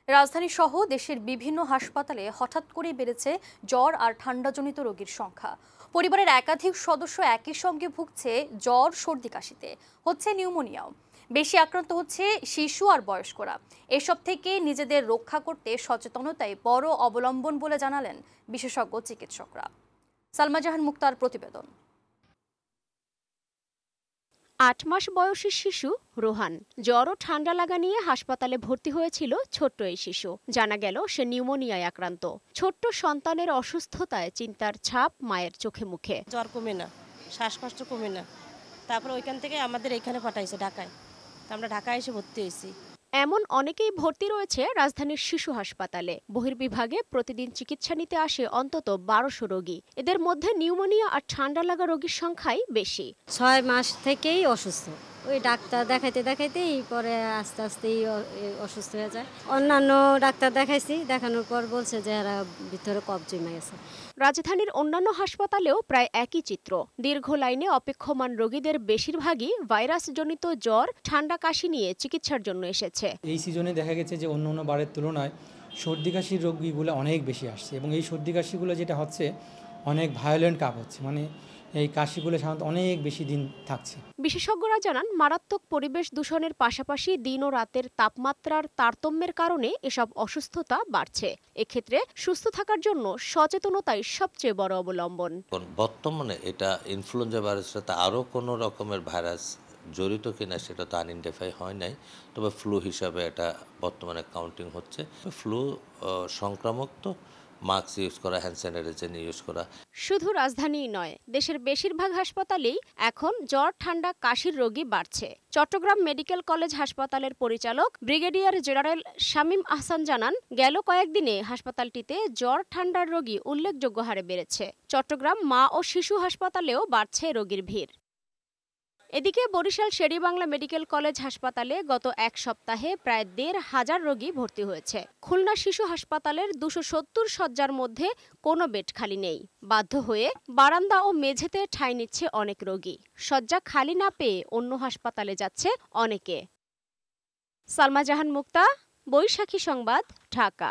রাজধানী সহ দেশের বিভিন্ন হাসপাতালে হঠাৎ করে বেড়েছে জ্বর আর ঠান্ডাজনিত রোগীর সংখ্যা। পরিবারের একাধিক সদস্য একই সঙ্গে ভুগছে জ্বর, সর্দি, কাশিতে। হচ্ছে নিউমোনিয়াও। বেশি আক্রান্ত হচ্ছে শিশু আর বয়স্করা। এসব থেকে নিজেদের রক্ষা করতে সচেতনতাই বড় অবলম্বন বলে জানালেন বিশেষজ্ঞ চিকিৎসকরা। সালমা জাহান মুক্তার প্রতিবেদন। ৮ মাস বয়সী শিশু রোহান জ্বর ও ঠান্ডা লাগা নিয়ে হাসপাতালে ভর্তি হয়েছিল। ছোট্ট এই শিশু, জানা গেল সে নিউমোনিয়ায় আক্রান্ত। ছোট্ট সন্তানের অসুস্থতায় চিন্তার ছাপ মায়ের চোখে মুখে। জ্বর কমে না, শ্বাসকষ্ট কমে না, তারপর ওইখান থেকে আমাদের এখানে পাঠাইছে ঢাকায়। আমরা ঢাকায় এসে ভর্তি হয়েছি। এমন অনেকেই ভর্তি রয়েছে রাজধানীর শিশু হাসপাতালে। বহির্বিভাগে প্রতিদিন চিকিৎসা নিতে আসে অন্তত ১২০০ রোগী। এদের মধ্যে নিউমোনিয়া আর ঠান্ডা লাগা রোগীর সংখ্যাই বেশি। ৬ মাস থেকেই অসুস্থ, ওই ডাক্তার দেখাইতেই পরে আস্তে আস্তেই অসুস্থ হয়ে যায়। অন্যান্য ডাক্তার দেখানোর পর বলছে যে এরা ভিতরে কফ জমে গেছে। রাজধানীর অন্যান্য হাসপাতালেও প্রায় একই চিত্র। দীর্ঘ লাইনে অপেক্ষমান রোগীদের বেশিরভাগই ভাইরাসজনিত জ্বর, ঠান্ডা, কাশি নিয়ে চিকিৎসার জন্য এসেছে। এই সিজনে দেখা গেছে যে অন্য বারের তুলনায় সর্দি কাশির রোগীগুলো অনেক বেশি আসছে, এবং এই সর্দি কাশিগুলো যেটা হচ্ছে অনেক ভায়োলেন্ট কাপ হচ্ছে, মানে এই কাশিগুলো সাধারণত অনেক বেশি দিন থাকছে। বিশেষজ্ঞরা জানান, মারাত্মক পরিবেশ দূষণের পাশাপাশি দিন ও রাতের তাপমাত্রার তারতম্যের কারণে এসব অসুস্থতা বাড়ছে। এক্ষেত্রে সুস্থ থাকার জন্য সচেতনতাই সবচেয়ে বড় অবলম্বন। বর্তমানে এটা ইনফ্লুয়েঞ্জা ভাইরাসের সাথে আরও কোনো রকমের ভাইরাস জড়িত কিনা সেটা তো আইডেন্টিফাই হয় নাই, তবে ফ্লু হিসাবে এটা বর্তমানে কাউন্টিং হচ্ছে। ফ্লু সংক্রামক তো মাস্ক ইউজ করা, হ্যান্ড স্যানিটাইজার ইউজ করা। শুধু রাজধানীই নয়, দেশের বেশিরভাগ হাসপাতালেই এখন জ্বর, ঠান্ডা, কাশির রোগী বাড়ছে। চট্টগ্রাম মেডিকেল কলেজ হাসপাতালের পরিচালক ব্রিগেডিয়ার জেনারেল শামীম আহসান জানান, গেল কয়েকদিনে হাসপাতালটিতে জ্বর, ঠান্ডার রোগী উল্লেখযোগ্য হারে বেড়েছে। চট্টগ্রাম মা ও শিশু হাসপাতালেও বাড়ছে রোগীর ভিড়। এদিকে বরিশাল শের-ই-বাংলা মেডিকেল কলেজ হাসপাতালে গত এক সপ্তাহে প্রায় ১৫০০ রোগী ভর্তি হয়েছে। খুলনা শিশু হাসপাতালের ২৭০ শয্যার মধ্যে কোনো বেড খালি নেই। বাধ্য হয়ে বারান্দা ও মেঝেতে ঠাঁই নিচ্ছে অনেক রোগী। শয্যা খালি না পেয়ে অন্য হাসপাতালে যাচ্ছে অনেকে। সালমা জাহান মুক্তা, বৈশাখী সংবাদ, ঢাকা।